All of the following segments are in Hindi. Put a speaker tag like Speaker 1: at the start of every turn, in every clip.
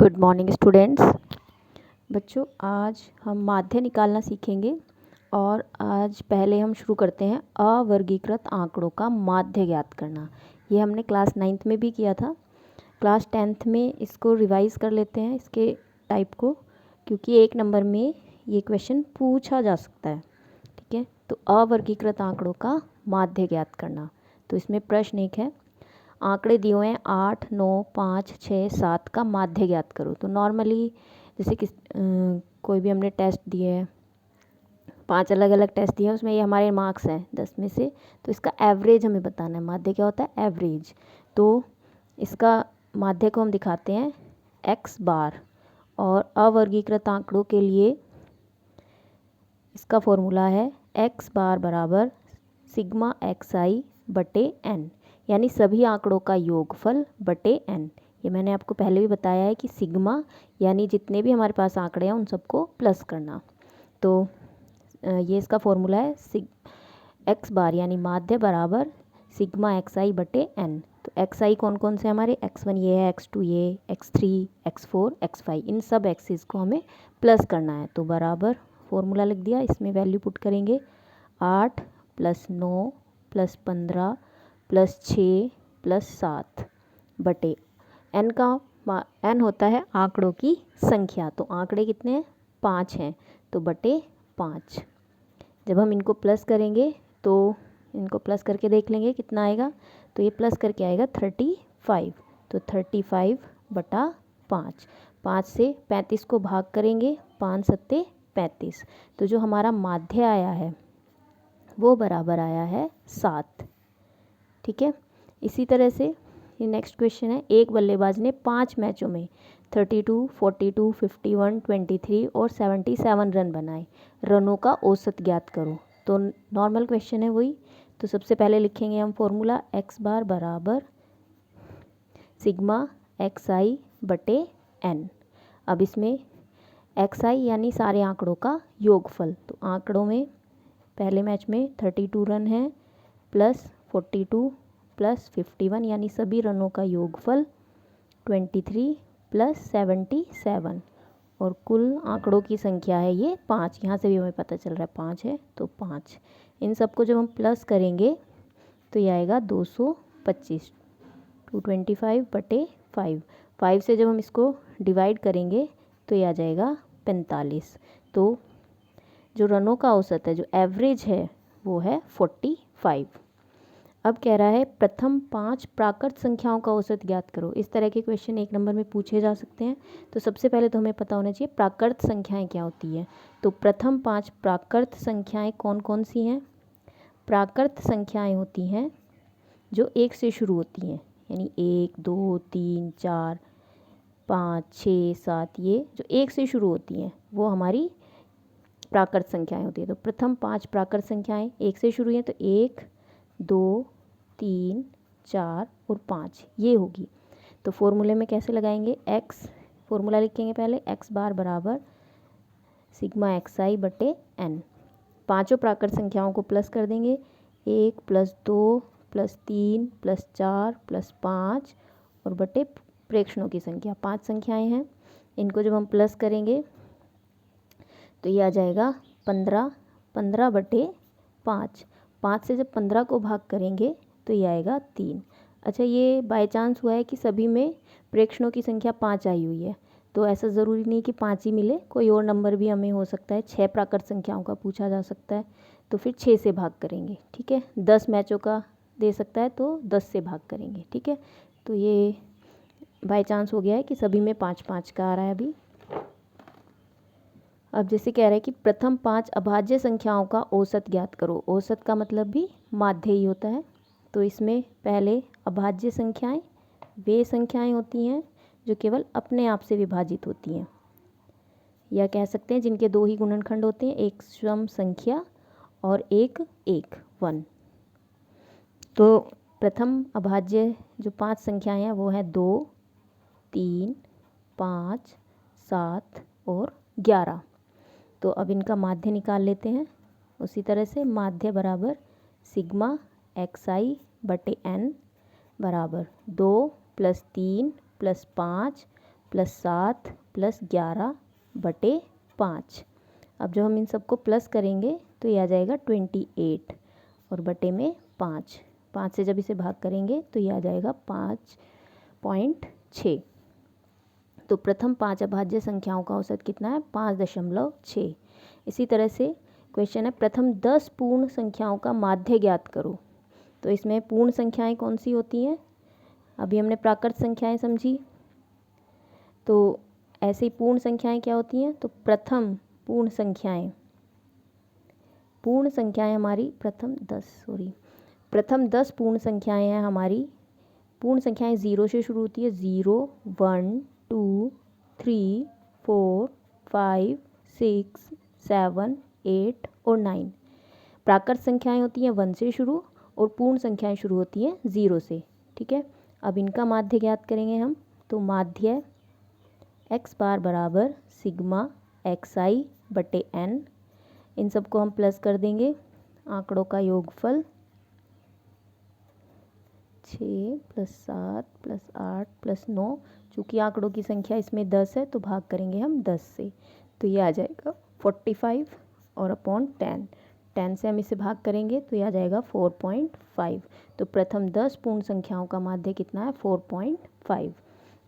Speaker 1: Good morning students. बच्चों, आज हम माध्य निकालना सीखेंगे और आज पहले हम शुरू करते हैं अवर्गीकृत आंकड़ों का माध्य ज्ञात करना। ये हमने क्लास 9th में भी किया था। क्लास 10th में इसको रिवाइज़ कर लेते हैं, इसके टाइप को, क्योंकि 1 नंबर में ये क्वेश्चन पूछा जा सकता है। ठीक है, तो अवर्गीकृत आंकड़ों का माध्य ज्ञात करना। तो इसमें प्रश्न एक है, आंकड़े दिए हुए हैं 8, 9, 5, 6, 7 का माध्य ज्ञात करो। तो नॉर्मली जैसे कि कोई भी हमने टेस्ट दिए हैं, 5 अलग अलग टेस्ट दिए हैं, उसमें ये हमारे मार्क्स हैं 10 में से, तो इसका एवरेज हमें बताना है। माध्य क्या होता है? एवरेज। तो इसका माध्य को हम दिखाते हैं x बार, और अवर्गीकृत आंकड़ों के लिए इसका फॉर्मूला है x बार बराबर सिग्मा xi बटे n, यानी सभी आंकड़ों का योगफल बटे n। ये मैंने आपको पहले भी बताया है कि सिग्मा यानी जितने भी हमारे पास आंकड़े हैं उन सबको प्लस करना। तो ये इसका फॉर्मूला है x बार यानी माध्य बराबर सिग्मा xi बटे n। तो xi कौन कौन से हमारे? x1 ये है, x2 ये, x3, x4, x5, इन सब एक्सिस को हमें प्लस करना है। तो बराबर फॉर्मूला लिख दिया, इसमें वैल्यू पुट करेंगे 8 + 9 + 15 + 6 + 7 बटे n का n होता है आंकड़ों की संख्या। तो आंकड़े कितने हैं? 5 हैं, तो बटे 5। जब हम इनको प्लस करेंगे तो इनको प्लस करके देख लेंगे कितना आएगा। तो ये प्लस करके आएगा 35। तो 35 बटा 5। 5 से 35 को भाग करेंगे, 5 सत्ते 35। तो जो हमारा माध्य आया है वो बराबर आया है 7। ठीक है, इसी तरह से ये नेक्स्ट क्वेश्चन है, एक बल्लेबाज ने 5 मैचों में 32, 42, 51, 23 और 77 रन बनाए। रनों का औसत ज्ञात करो। तो नॉर्मल क्वेश्चन है वही। तो सबसे पहले लिखेंगे हम फॉर्मूला x बार बराबर सिग्मा xi बटे n। अब इसमें xi यानी सारे आंकड़ों का योगफल। तो आंकड़ों में पहले मैच में 32 रन है प्लस 42 प्लस 51 यानी सभी रनों का योगफल 23 प्लस 77, और कुल आंकड़ों की संख्या है ये 5। यहाँ से भी हमें पता चल रहा है 5 है, तो 5। इन सबको जब हम प्लस करेंगे तो ये आएगा 225, 225 बटे 5। 5 से जब हम इसको डिवाइड करेंगे तो ये आ जाएगा 45। तो जो रनों का औसत है, जो एवरेज है, वो है 45। अब कह रहा है प्रथम 5 प्राकृत संख्याओं का औसत ज्ञात करो। इस तरह के क्वेश्चन 1 नंबर में पूछे जा सकते हैं। तो सबसे पहले तो हमें पता होना चाहिए प्राकृत संख्याएं क्या होती हैं। तो प्रथम 5 प्राकृत संख्याएं कौन कौन सी हैं? प्राकृत संख्याएं होती हैं जो 1 से शुरू होती हैं, यानी 1, 2, 3, 4, 5, 6, 7, ये जो 1 से शुरू होती हैं वो हमारी प्राकृत संख्याएं होती है। तो प्रथम 5 प्राकृत संख्याएं 1 से शुरू हैं, तो 1, 2, 3, 4 और 5 ये होगी। तो फॉर्मूले में कैसे लगाएंगे? x फॉर्मूला लिखेंगे पहले, x बार बराबर सिग्मा xi बटे n। पांचों प्राकृत संख्याओं को प्लस कर देंगे, 1 + 2 + 3 + 4 + 5 और बटे प्रेक्षणों की संख्या। 5 संख्याएं हैं, इनको जब हम प्लस करेंगे तो ये आ जाएगा 15। 15 बटे 5। 5 से जब 15 को भाग करेंगे तो ये आएगा 3। अच्छा, ये बाय चांस हुआ है कि सभी में प्रेक्षणों की संख्या 5 आई हुई है, तो ऐसा ज़रूरी नहीं कि 5 ही मिले, कोई और नंबर भी हमें हो सकता है। 6 प्राकृत संख्याओं का पूछा जा सकता है, तो फिर 6 से भाग करेंगे। ठीक है, 10 मैचों का दे सकता है तो 10 से भाग करेंगे। ठीक है, तो ये बाय चांस हो गया है कि सभी में 5-5 का आ रहा है अभी। अब जैसे कह रहा है कि प्रथम 5 अभाज्य संख्याओं का औसत ज्ञात करो। औसत का मतलब भी माध्य ही होता है। तो इसमें पहले अभाज्य संख्याएं वे संख्याएं होती हैं जो केवल अपने आप से विभाजित होती हैं, या कह सकते हैं जिनके 2 ही गुणनखंड होते हैं, एक सम संख्या और एक 1। तो प्रथम अभाज्य जो 5 संख्याएं हैं वो हैं 2, 3, 5, 7 और 11। तो अब इनका माध्य निकाल लेते हैं। उसी तरह से माध्य बराबर सिग्मा xi बटे n बराबर 2 + 3 + 5 प्लस 7 प्लस 11/5। अब जब हम इन सबको प्लस करेंगे तो ये आ जाएगा 28 और बटे में 5। 5 से जब इसे भाग करेंगे तो ये आ जाएगा 5.6। तो प्रथम 5 अभाज्य संख्याओं का औसत कितना है? 5.6। इसी तरह से क्वेश्चन है प्रथम 10 पूर्ण संख्याओं का माध्य ज्ञात करो। तो इसमें पूर्ण संख्याएं कौन सी होती हैं? अभी हमने प्राकृत संख्याएं समझी, तो ऐसे ही पूर्ण संख्याएं क्या होती हैं? तो प्रथम पूर्ण संख्याएं हमारी प्रथम 10 पूर्ण संख्याएं हैं हमारी। पूर्ण संख्याएं 0 से शुरू होती है। 0, 1, 2, 3, 4, 5, 6, 7, 8 और 9। प्राकृत संख्याएं होती हैं 1 से शुरू और पूर्ण संख्याएं शुरू होती हैं 0 से। ठीक है, अब इनका माध्य ज्ञात करेंगे हम। तो माध्य x बार बराबर सिग्मा xi/n। इन सबको हम प्लस कर देंगे। आंकड़ों का योगफल 6 + 7 + 8 + 9। चूँकि आंकड़ों की संख्या इसमें 10 है तो भाग करेंगे हम 10 से। तो ये आ जाएगा 45 और अपॉन 10। 10 से हम इसे भाग करेंगे तो ये आ जाएगा 4.5। तो प्रथम 10 पूर्ण संख्याओं का माध्य कितना है? 4.5।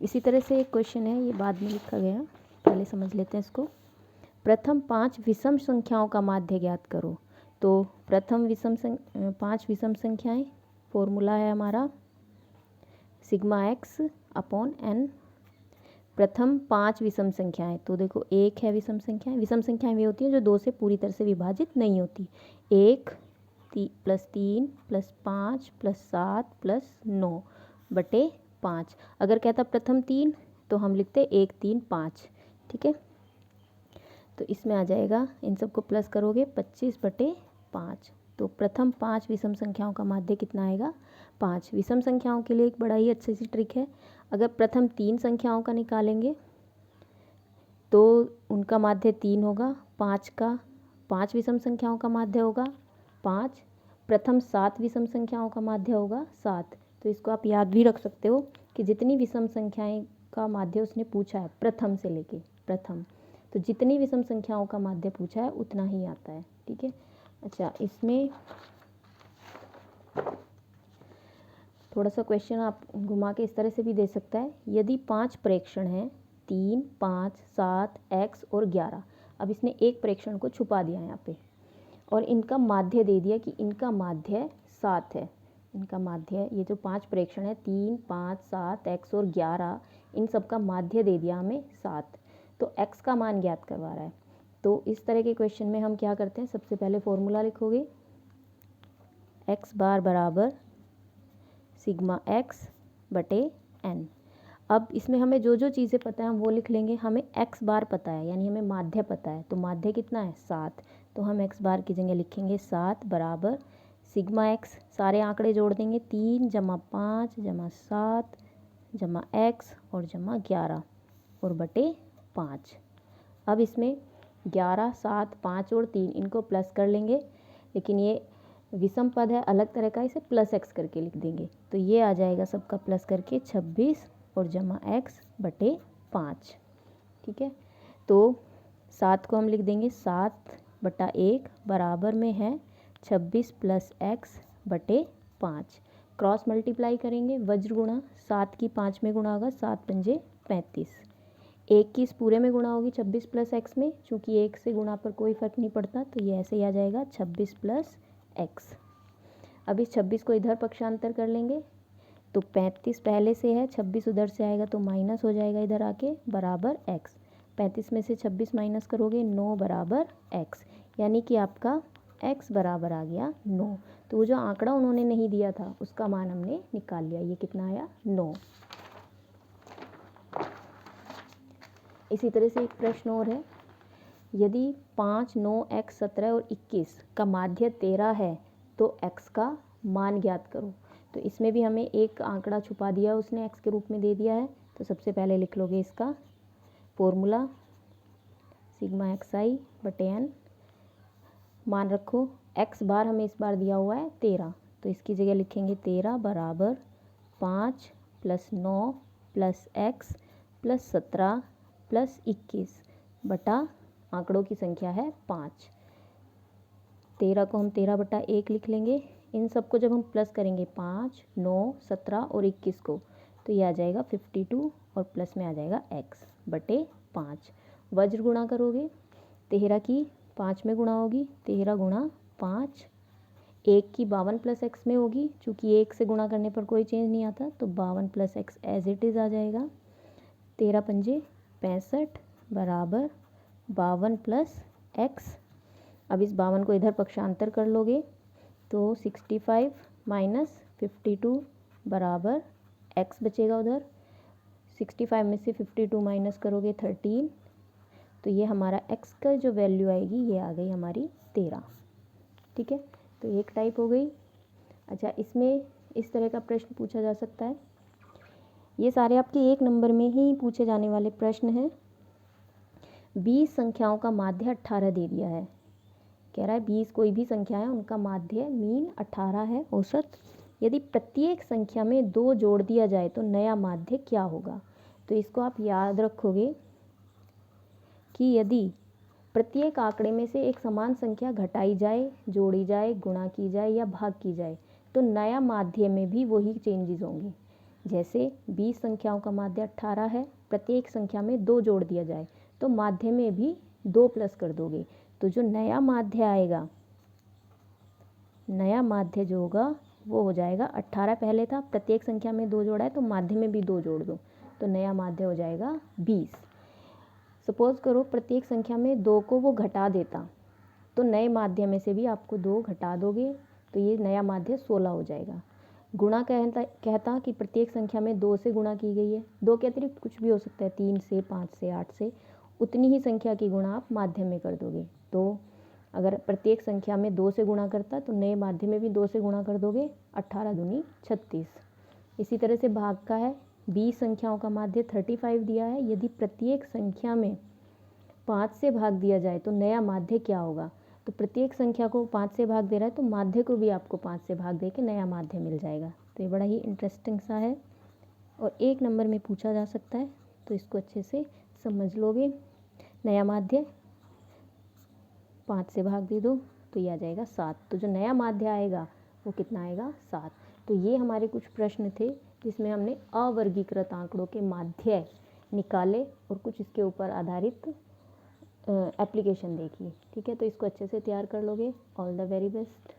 Speaker 1: इसी तरह से एक क्वेश्चन है, ये बाद में लिखा गया, पहले समझ लेते हैं इसको। प्रथम 5 विषम संख्याओं का माध्य ज्ञात करो। तो प्रथम 5 विषम संख्याएं, फॉर्मूला है हमारा सिग्मा x/n। प्रथम 5 विषम संख्याएं, तो देखो 1 है विषम संख्याएं। विषम संख्याएं वे होती हैं जो 2 से पूरी तरह से विभाजित नहीं होती। 1 + 3 + 5 + 7 + 9/5। अगर कहता प्रथम 3 तो हम लिखते 1, 3, 5। ठीक है, तो इसमें आ जाएगा, इन सबको प्लस करोगे 25/5। तो प्रथम 5 विषम संख्याओं का माध्य कितना आएगा? 5। विषम संख्याओं के लिए एक बड़ा ही अच्छी सी ट्रिक है। अगर प्रथम 3 संख्याओं का निकालेंगे तो उनका माध्य 3 होगा। 5 विषम संख्याओं का माध्य होगा 5। प्रथम 7 विषम संख्याओं का माध्य होगा 7। तो इसको आप याद भी रख सकते हो कि जितनी विषम संख्याएं का माध्य उसने पूछा है प्रथम से लेके प्रथम, तो जितनी विषम संख्याओं का माध्य पूछा है उतना ही आता है। ठीक है, अच्छा, इसमें थोड़ा सा क्वेश्चन आप घुमा के इस तरह से भी दे सकता है। यदि 5 प्रेक्षण हैं, 3, 5, 7, x और 11। अब इसने एक प्रेक्षण को छुपा दिया यहाँ पे और इनका माध्य दे दिया कि इनका माध्य 7 है। इनका माध्य, ये जो 5 प्रेक्षण है 3, 5, 7, x और 11, इन सब का माध्य दे दिया हमें 7। तो x का मान ज्ञात करवा रहा है। तो इस तरह के क्वेश्चन में हम क्या करते हैं, सबसे पहले फॉर्मूला लिखोगे x बार बराबर सिग्मा x/n। अब इसमें हमें जो जो चीज़ें पता है हम वो लिख लेंगे। हमें x बार पता है, यानी हमें माध्य पता है। तो माध्य कितना है? 7। तो हम x बार की जगह लिखेंगे 7 बराबर सिग्मा x, सारे आंकड़े जोड़ देंगे, 3 + 5 + 7 + x और +11 और बटे 5। अब इसमें 11, 7, 5 और 3 इनको प्लस कर लेंगे, लेकिन ये विषम पद है अलग तरह का, इसे प्लस x करके लिख देंगे। तो ये आ जाएगा सबका प्लस करके 26 और x/5। ठीक है, तो 7 को हम लिख देंगे 7/1 बराबर में है 26 + x/5। क्रॉस मल्टीप्लाई करेंगे, वज्र गुणा 7 की 5 में गुणा होगा, 7 × 5 = 35। 1 की इस पूरे में गुणा होगी 26 + x में, चूँकि 1 से गुणा पर कोई फ़र्क नहीं पड़ता, तो ये ऐसे ही आ जाएगा 26 + x। अब इस 26 को इधर पक्षांतर कर लेंगे तो 35 पहले से है, 26 उधर से आएगा तो माइनस हो जाएगा इधर आके, बराबर x। 35 में से 26 माइनस करोगे 9 बराबर x, यानी कि आपका x बराबर आ गया 9। तो वो जो आंकड़ा उन्होंने नहीं दिया था उसका मान हमने निकाल लिया। ये कितना आया? 9। इसी तरह से एक प्रश्न और है, यदि 5, 9, x, 17 और 21 का माध्य 13 है तो x का मान ज्ञात करो। तो इसमें भी हमें एक आंकड़ा छुपा दिया उसने, x के रूप में दे दिया है। तो सबसे पहले लिख लोगे इसका फॉर्मूला सिग्मा xi/n। मान रखो x बार हमें इस बार दिया हुआ है 13, तो इसकी जगह लिखेंगे 13 बराबर 5 + 9 + x प्लस 17 प्लस 21 बटा आंकड़ों की संख्या है 5। 13 को हम 13/1 लिख लेंगे। इन सबको जब हम प्लस करेंगे 5, 9, 17 और 21 को, तो ये आ जाएगा 52 और प्लस में आ जाएगा x/5। वज्र गुणा करोगे, 13 की 5 में गुणा होगी, 13 गुणा 5, 1 की 52 प्लस x में होगी, चूँकि 1 से गुणा करने पर कोई चेंज नहीं आता तो 52 plus x as it is आ जाएगा। 13 पंजे 65 बराबर 52 प्लस x। अब इस 52 को इधर पक्षांतर कर लोगे तो 65 माइनस 52 बराबर x बचेगा उधर। 65 में से 52 माइनस करोगे 13, तो ये हमारा x का जो वैल्यू आएगी ये आ गई हमारी 13। ठीक है, तो एक टाइप हो गई। अच्छा, इसमें इस तरह का प्रश्न पूछा जा सकता है। ये सारे आपके 1 नंबर में ही पूछे जाने वाले प्रश्न हैं। 20 संख्याओं का माध्य 18 दे दिया है। कह रहा है 20 कोई भी संख्या है, उनका माध्य मीन 18 है, औसत। यदि प्रत्येक संख्या में 2 जोड़ दिया जाए तो नया माध्य क्या होगा। तो इसको आप याद रखोगे कि यदि प्रत्येक आंकड़े में से एक समान संख्या घटाई जाए, जोड़ी जाए, गुणा की जाए या भाग की जाए तो नया माध्य में भी वही चेंजेस होंगे। जैसे 20 संख्याओं का माध्य 18 है, प्रत्येक संख्या में 2 जोड़ दिया जाए तो माध्य में भी 2 प्लस कर दोगे, तो जो नया माध्य आएगा, नया माध्य जो होगा वो हो जाएगा 18 पहले था, प्रत्येक संख्या में 2 जोड़ा है तो माध्य में भी 2 जोड़ दो, तो नया माध्य हो जाएगा 20। सपोज करो प्रत्येक संख्या में 2 को वो घटा देता, तो नए माध्य में से भी आपको 2 घटा दोगे तो ये नया माध्य 16 हो जाएगा। गुणा कहता कि प्रत्येक संख्या में 2 से गुणा की गई है, 2 के अतिरिक्त कुछ भी हो सकता है, 3 से, 5 से, 8 से, उतनी ही संख्या की गुणा आप माध्य में कर दोगे। तो अगर प्रत्येक संख्या में 2 से गुणा करता तो नए माध्य में भी 2 से गुणा कर दोगे, 18 दूनी 36। इसी तरह से भाग का है, 20 संख्याओं का माध्य 35 दिया है। यदि प्रत्येक संख्या में 5 से भाग दिया जाए तो नया माध्य क्या होगा। तो प्रत्येक संख्या को 5 से भाग दे रहा है तो माध्य को भी आपको 5 से भाग दे के नया माध्य मिल जाएगा। तो ये बड़ा ही इंटरेस्टिंग सा है और 1 नंबर में पूछा जा सकता है, तो इसको अच्छे से समझ लोगे। नया माध्य 5 से भाग दे दो तो ये आ जाएगा 7। तो जो नया माध्य आएगा वो कितना आएगा, 7। तो ये हमारे कुछ प्रश्न थे जिसमें हमने अवर्गीकृत आंकड़ों के माध्य निकाले और कुछ इसके ऊपर आधारित एप्लीकेशन देखी। ठीक है, तो इसको अच्छे से तैयार कर लोगे। All the very best.